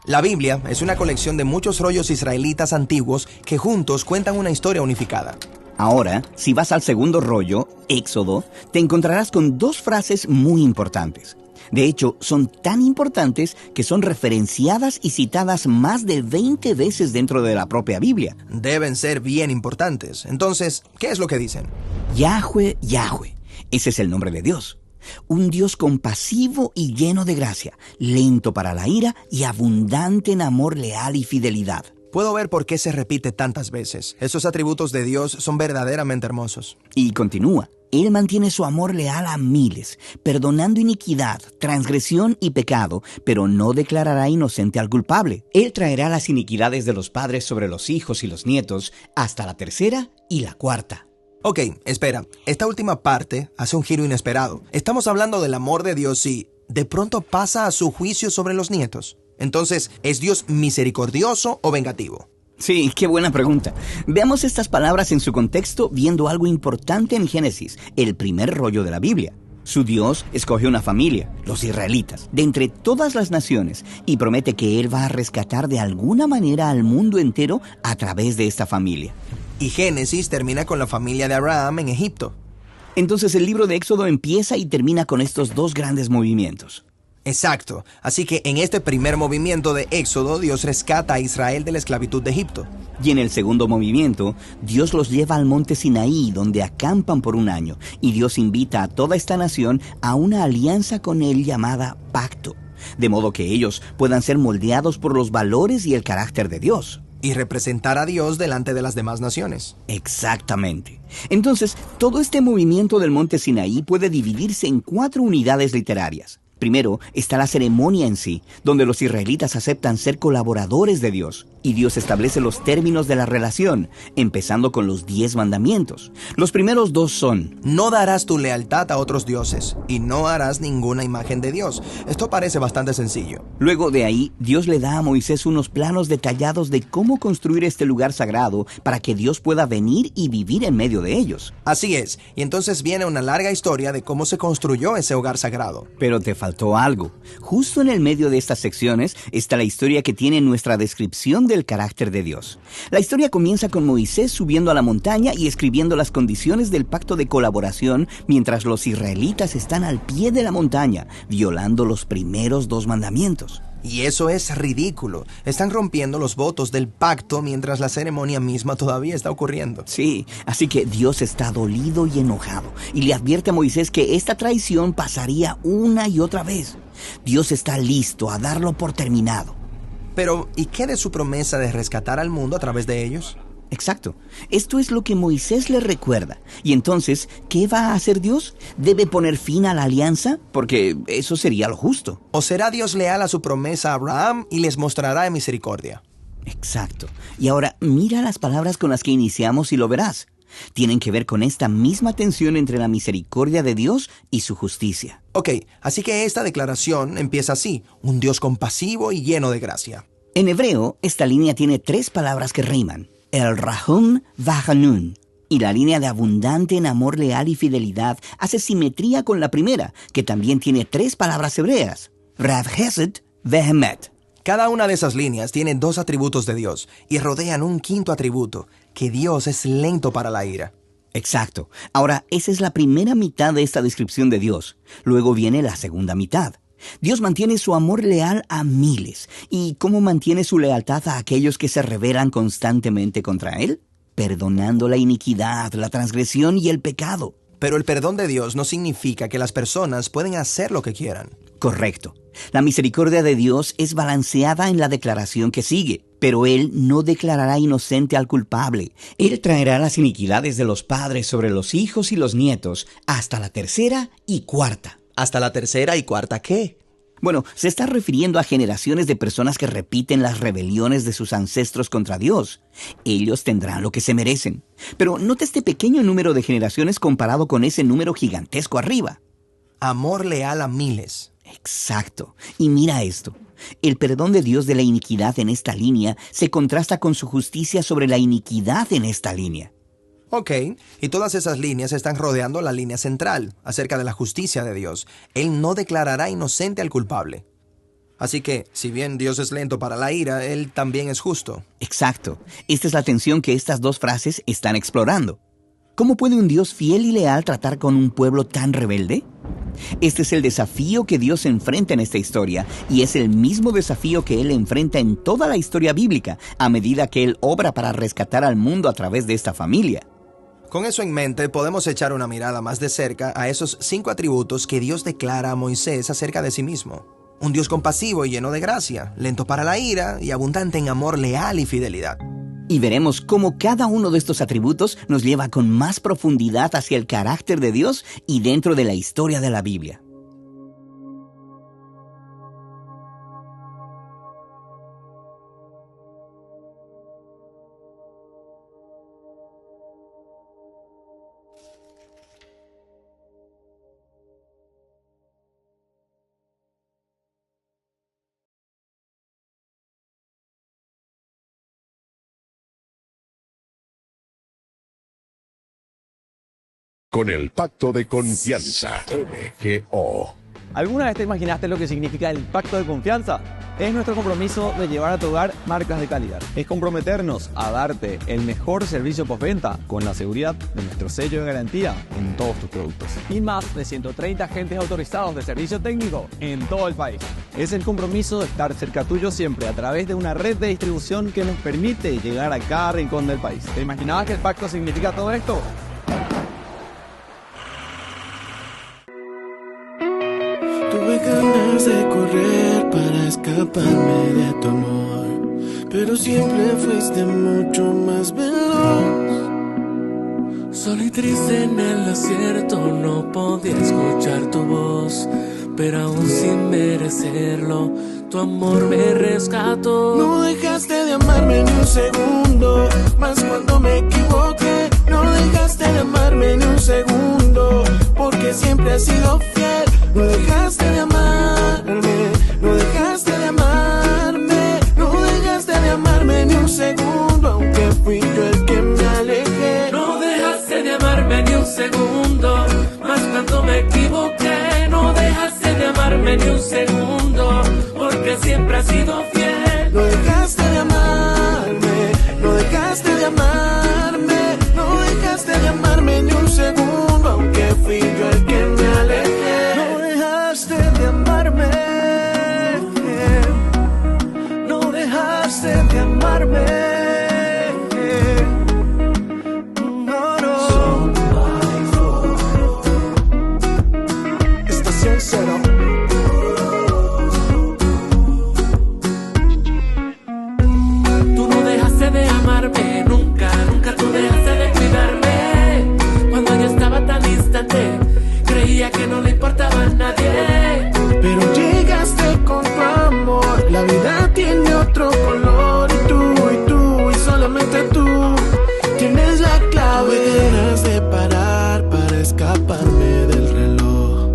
La Biblia es una colección de muchos rollos israelitas antiguos que juntos cuentan una historia unificada. Ahora, si vas al segundo rollo, Éxodo, te encontrarás con dos frases muy importantes. De hecho, son tan importantes que son referenciadas y citadas más de 20 veces dentro de la propia Biblia. Deben ser bien importantes. Entonces, ¿qué es lo que dicen? Yahweh, Yahweh. Ese es el nombre de Dios. Un Dios compasivo y lleno de gracia, lento para la ira y abundante en amor leal y fidelidad. Puedo ver por qué se repite tantas veces. Esos atributos de Dios son verdaderamente hermosos. Y continúa. Él mantiene su amor leal a miles, perdonando iniquidad, transgresión y pecado, pero no declarará inocente al culpable. Él traerá las iniquidades de los padres sobre los hijos y los nietos hasta la tercera y la cuarta. Ok, espera. Esta última parte hace un giro inesperado. Estamos hablando del amor de Dios y de pronto pasa a su juicio sobre los nietos. Entonces, ¿es Dios misericordioso o vengativo? Sí, qué buena pregunta. Veamos estas palabras en su contexto viendo algo importante en Génesis, el primer rollo de la Biblia. Su Dios escoge una familia, los israelitas, de entre todas las naciones, y promete que Él va a rescatar de alguna manera al mundo entero a través de esta familia. Y Génesis termina con la familia de Abraham en Egipto. Entonces el libro de Éxodo empieza y termina con estos dos grandes movimientos. Exacto. Así que en este primer movimiento de Éxodo, Dios rescata a Israel de la esclavitud de Egipto. Y en el segundo movimiento, Dios los lleva al monte Sinaí, donde acampan por un año, y Dios invita a toda esta nación a una alianza con Él llamada pacto, de modo que ellos puedan ser moldeados por los valores y el carácter de Dios. Y representar a Dios delante de las demás naciones. Exactamente. Entonces, todo este movimiento del monte Sinaí puede dividirse en 4 unidades literarias. Primero está la ceremonia en sí, donde los israelitas aceptan ser colaboradores de Dios, y Dios establece los términos de la relación, empezando con los 10 mandamientos. Los primeros 2 son: no darás tu lealtad a otros dioses, y no harás ninguna imagen de Dios. Esto parece bastante sencillo. Luego de ahí, Dios le da a Moisés unos planos detallados de cómo construir este lugar sagrado para que Dios pueda venir y vivir en medio de ellos. Así es, y entonces viene una larga historia de cómo se construyó ese hogar sagrado. Pero te faltó algo. Justo en el medio de estas secciones está la historia que tiene nuestra descripción del carácter de Dios. La historia comienza con Moisés subiendo a la montaña y escribiendo las condiciones del pacto de colaboración mientras los israelitas están al pie de la montaña, violando los primeros 2 mandamientos. Y eso es ridículo. Están rompiendo los votos del pacto mientras la ceremonia misma todavía está ocurriendo. Sí, así que Dios está dolido y enojado y le advierte a Moisés que esta traición pasaría una y otra vez. Dios está listo a darlo por terminado. Pero, ¿y qué de su promesa de rescatar al mundo a través de ellos? Exacto. Esto es lo que Moisés le recuerda. Y entonces, ¿qué va a hacer Dios? ¿Debe poner fin a la alianza? Porque eso sería lo justo. ¿O será Dios leal a su promesa a Abraham y les mostrará misericordia? Exacto. Y ahora mira las palabras con las que iniciamos y lo verás. Tienen que ver con esta misma tensión entre la misericordia de Dios y su justicia. Ok, así que esta declaración empieza así: un Dios compasivo y lleno de gracia. En hebreo, esta línea tiene 3 palabras que riman: el Rahum Vahanun. Y la línea de abundante en amor leal y fidelidad hace simetría con la primera, que también tiene 3 palabras hebreas: Rav Hesed Vehemet. Cada una de esas líneas tiene 2 atributos de Dios y rodean un 5º atributo, que Dios es lento para la ira. Exacto. Ahora, esa es la primera mitad de esta descripción de Dios. Luego viene la segunda mitad. Dios mantiene su amor leal a miles. ¿Y cómo mantiene su lealtad a aquellos que se rebelan constantemente contra Él? Perdonando la iniquidad, la transgresión y el pecado. Pero el perdón de Dios no significa que las personas pueden hacer lo que quieran. Correcto. La misericordia de Dios es balanceada en la declaración que sigue, pero Él no declarará inocente al culpable. Él traerá las iniquidades de los padres sobre los hijos y los nietos hasta la tercera y cuarta. ¿Hasta la tercera y cuarta qué? Bueno, se está refiriendo a generaciones de personas que repiten las rebeliones de sus ancestros contra Dios. Ellos tendrán lo que se merecen. Pero nota este pequeño número de generaciones comparado con ese número gigantesco arriba. Amor leal a miles. Exacto. Y mira esto. El perdón de Dios de la iniquidad en esta línea se contrasta con su justicia sobre la iniquidad en esta línea. Ok, y todas esas líneas están rodeando la línea central, acerca de la justicia de Dios. Él no declarará inocente al culpable. Así que, si bien Dios es lento para la ira, Él también es justo. Exacto. Esta es la tensión que estas 2 frases están explorando. ¿Cómo puede un Dios fiel y leal tratar con un pueblo tan rebelde? Este es el desafío que Dios enfrenta en esta historia, y es el mismo desafío que Él enfrenta en toda la historia bíblica, a medida que Él obra para rescatar al mundo a través de esta familia. Con eso en mente, podemos echar una mirada más de cerca a esos 5 atributos que Dios declara a Moisés acerca de sí mismo. Un Dios compasivo y lleno de gracia, lento para la ira y abundante en amor leal y fidelidad. Y veremos cómo cada uno de estos atributos nos lleva con más profundidad hacia el carácter de Dios y dentro de la historia de la Biblia. Con el pacto de confianza, MGO. ¿Alguna vez te imaginaste lo que significa el pacto de confianza? Es nuestro compromiso de llevar a tu hogar marcas de calidad. Es comprometernos a darte el mejor servicio postventa con la seguridad de nuestro sello de garantía en todos tus productos. Y más de 130 agentes autorizados de servicio técnico en todo el país. Es el compromiso de estar cerca tuyo siempre a través de una red de distribución que nos permite llegar a cada rincón del país. ¿Te imaginabas que el pacto significa todo esto? Tuve ganas de correr para escaparme de tu amor, pero siempre fuiste mucho más veloz. Solo y triste en el desierto, no podía escuchar tu voz, pero aún sin merecerlo, tu amor me rescató. No dejaste de amarme ni un segundo, más cuando me equivoqué. No dejaste de amarme ni un segundo, porque siempre has sido fiel. No dejaste de amarme, no dejaste de amarme, no dejaste de amarme ni un segundo, aunque fui yo el que me alejé. No dejaste de amarme ni un segundo, más cuando me equivoqué. No dejaste de amarme ni un segundo, porque siempre has sido fiel. No dejaste de amarme, no dejaste de amarme, no dejaste de amarme ni un segundo, aunque fui yo el que me alejé. No dejaste de amarme, no dejaste de amarme. No, no. Estación Cero. Tú no dejaste de amarme, nunca, nunca tú dejaste de cuidarme. Cuando yo estaba tan distante, creía que no le importaba a nadie. Pero llegaste con tu amor, la vida tiene otro color. Y solamente tú tienes la clave. Ganas de parar para escaparme del reloj,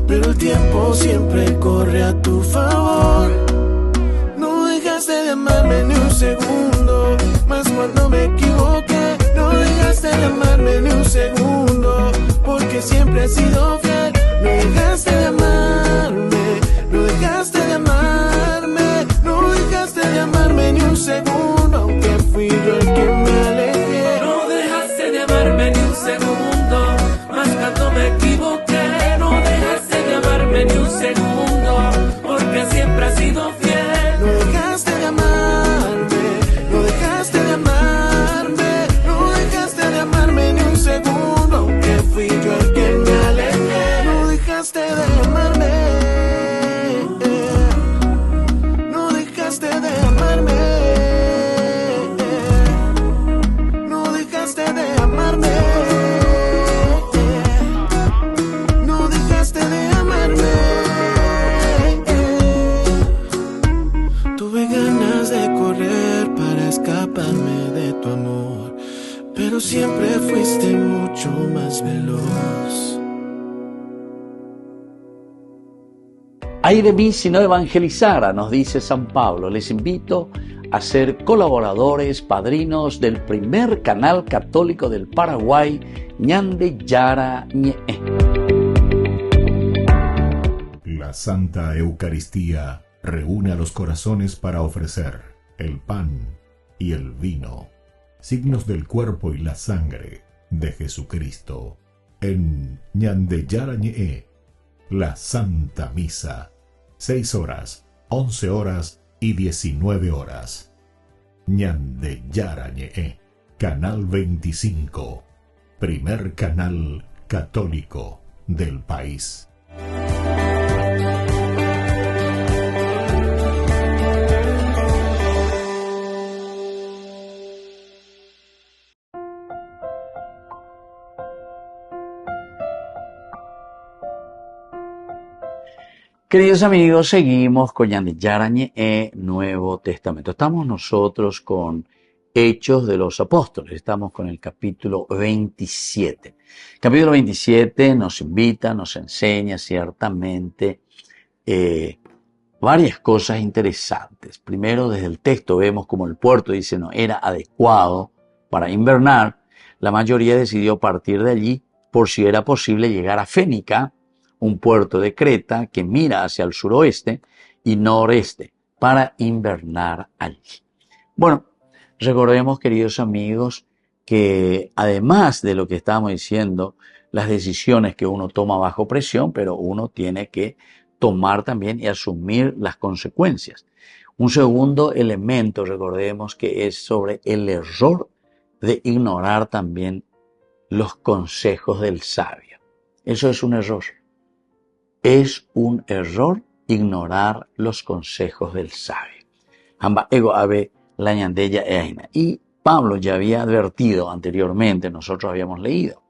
pero el tiempo siempre corre a tu favor. No dejaste de amarme ni un segundo, más cuando me equivoqué. No dejaste de amarme ni un segundo, porque siempre has sido fiel. No dejaste de amarme, no dejaste de amarme, no dejaste de amarme ni un segundo, aunque fui yo el que me alejé. No dejaste de amarme ni un segundo, más cuando me equivoqué. No dejaste de amarme ni un segundo, porque siempre has sido fiel. No dejaste de amarme, no dejaste de amarme, no dejaste de amarme ni un segundo, aunque fui yo el que me alejé. No dejaste de amarme, no dejaste de amarme, no dejaste de amarme, no dejaste de amarme. Tuve ganas de correr para escaparme de tu amor, pero siempre fuiste mucho más veloz. Ay de mí si no evangelizara, nos dice San Pablo. Les invito a ser colaboradores, padrinos del primer canal católico del Paraguay, Ñande Yara Ñe. La Santa Eucaristía reúne a los corazones para ofrecer el pan y el vino, signos del cuerpo y la sangre de Jesucristo. En Ñandeyarañe, la Santa Misa, 6 horas, 11 horas y 19 horas. Ñandeyarañe, Canal 25, primer canal católico del país. Queridos amigos, seguimos con Ñandeyarañe, Nuevo Testamento. Estamos nosotros con Hechos de los Apóstoles. Estamos con el capítulo 27. El capítulo 27 nos invita, nos enseña ciertamente varias cosas interesantes. Primero, desde el texto vemos como el puerto, dice, no era adecuado para invernar. La mayoría decidió partir de allí por si era posible llegar a Fénica, un puerto de Creta que mira hacia el suroeste y noreste, para invernar allí. Bueno, recordemos, queridos amigos, que además de lo que estábamos diciendo, las decisiones que uno toma bajo presión, pero uno tiene que tomar también y asumir las consecuencias. Un segundo elemento, recordemos, que es sobre el error de ignorar también los consejos del sabio. Eso es un error. Es un error ignorar los consejos del sabio. Y Pablo ya había advertido anteriormente, nosotros habíamos leído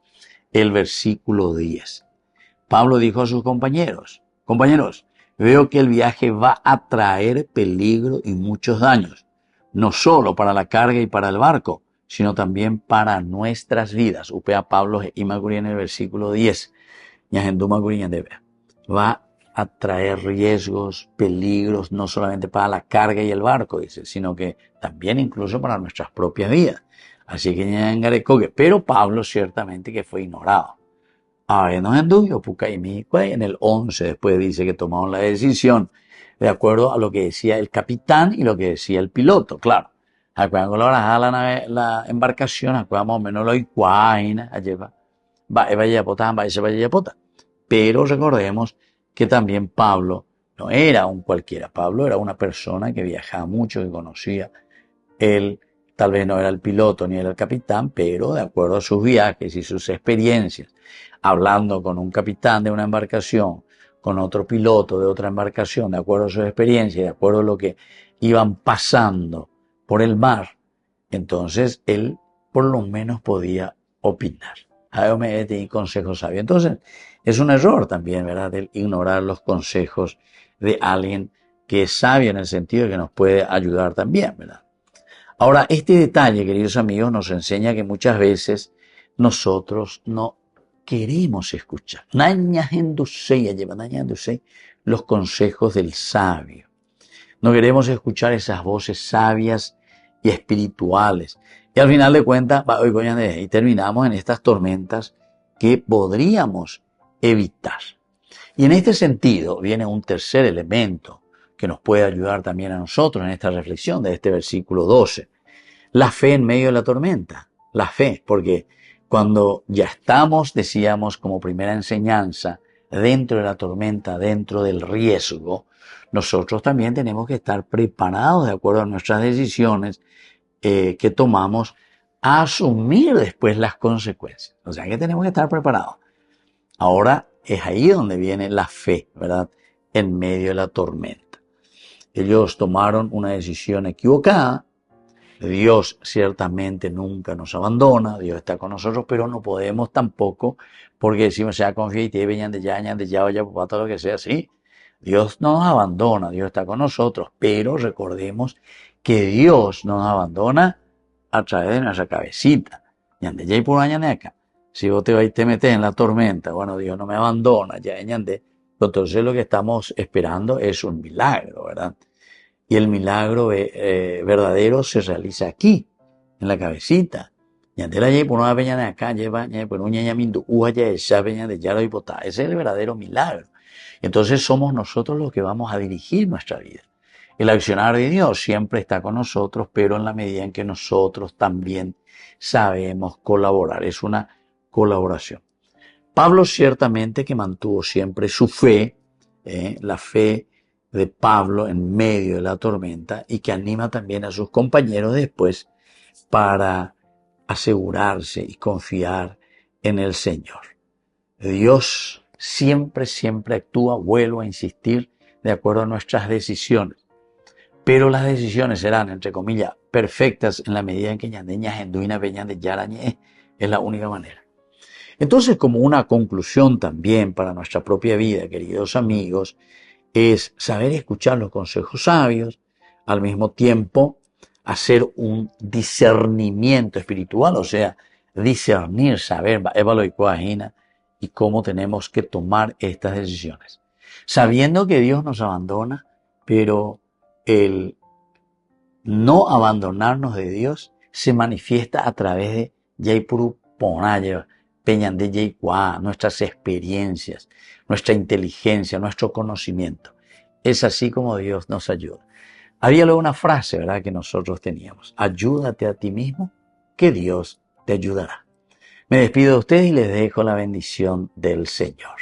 el versículo 10. Pablo dijo a sus compañeros, veo que el viaje va a traer peligro y muchos daños, no solo para la carga y para el barco, sino también para nuestras vidas. Upea Pablo y Macurí en el versículo 10. Va a traer riesgos, peligros, no solamente para la carga y el barco, dice, sino que también incluso para nuestras propias vidas. Así que, pero Pablo ciertamente que fue ignorado. En el 11 después dice que tomaron la decisión de acuerdo a lo que decía el capitán y lo que decía el piloto, claro. La embarcación, más o menos lo pero recordemos que también Pablo no era un cualquiera. Pablo era una persona que viajaba mucho, que conocía. Él tal vez no era el piloto ni era el capitán, pero de acuerdo a sus viajes y sus experiencias, hablando con un capitán de una embarcación, con otro piloto de otra embarcación, de acuerdo a sus experiencias, de acuerdo a lo que iban pasando por el mar, entonces él por lo menos podía opinar. Consejos sabios. Entonces, es un error también, ¿verdad?, el ignorar los consejos de alguien que es sabio en el sentido de que nos puede ayudar también, ¿verdad? Ahora, este detalle, queridos amigos, nos enseña que muchas veces nosotros no queremos escuchar los consejos del sabio. No queremos escuchar esas voces sabias y espirituales. Y al final de cuentas, y terminamos en estas tormentas que podríamos evitar. Y en este sentido viene un tercer elemento que nos puede ayudar también a nosotros en esta reflexión de este versículo 12. La fe en medio de la tormenta. La fe, porque cuando ya estamos, decíamos como primera enseñanza, dentro de la tormenta, dentro del riesgo, nosotros también tenemos que estar preparados de acuerdo a nuestras decisiones que tomamos a asumir después las consecuencias. O sea que tenemos que estar preparados. Ahora es ahí donde viene la fe, ¿verdad?, en medio de la tormenta. Ellos tomaron una decisión equivocada. Dios ciertamente nunca nos abandona, Dios está con nosotros, pero no podemos tampoco, porque decimos, sea confía y te venían de ya, vaya, todo lo que sea, sí. Dios no nos abandona, Dios está con nosotros, pero recordemos que Dios nos abandona a través de nuestra cabecita. Si vos te metes en la tormenta, bueno, Dios no me abandona, entonces lo que estamos esperando es un milagro, ¿verdad? Y el milagro verdadero se realiza aquí, en la cabecita. Ese es el verdadero milagro. Entonces somos nosotros los que vamos a dirigir nuestra vida. El accionar de Dios siempre está con nosotros, pero en la medida en que nosotros también sabemos colaborar. Es una colaboración. Pablo ciertamente que mantuvo siempre su fe, la fe de Pablo en medio de la tormenta, y que anima también a sus compañeros después para asegurarse y confiar en el Señor. Dios siempre actúa, vuelvo a insistir, de acuerdo a nuestras decisiones. Pero las decisiones serán, entre comillas, perfectas en la medida en que ñandeñas enduina peñan de yarañe. Es la única manera. Entonces, como una conclusión también para nuestra propia vida, queridos amigos, es saber escuchar los consejos sabios, al mismo tiempo hacer un discernimiento espiritual, o sea, discernir, saber, y cómo tenemos que tomar estas decisiones. Sabiendo que Dios nos abandona, pero el no abandonarnos de Dios se manifiesta a través de Yaipuru Ponaya, Peñan de Yaikua, nuestras experiencias, nuestra inteligencia, nuestro conocimiento. Es así como Dios nos ayuda. Había luego una frase, ¿verdad?, que nosotros teníamos: ayúdate a ti mismo, que Dios te ayudará. Me despido de ustedes y les dejo la bendición del Señor,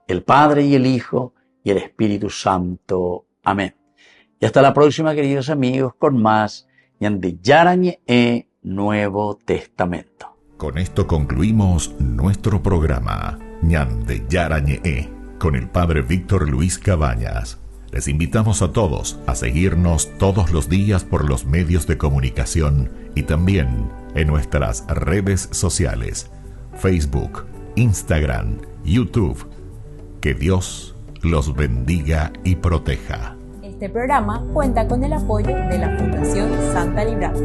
el Padre y el Hijo y el Espíritu Santo. Amén. Y hasta la próxima, queridos amigos, con más Ñande Yarañe Nuevo Testamento. Con esto concluimos nuestro programa Ñande Yarañe con el Padre Víctor Luis Cabañas. Les invitamos a todos a seguirnos todos los días por los medios de comunicación y también en nuestras redes sociales, Facebook, Instagram, YouTube. Que Dios los bendiga y proteja. Este programa cuenta con el apoyo de la Fundación Santa Librada.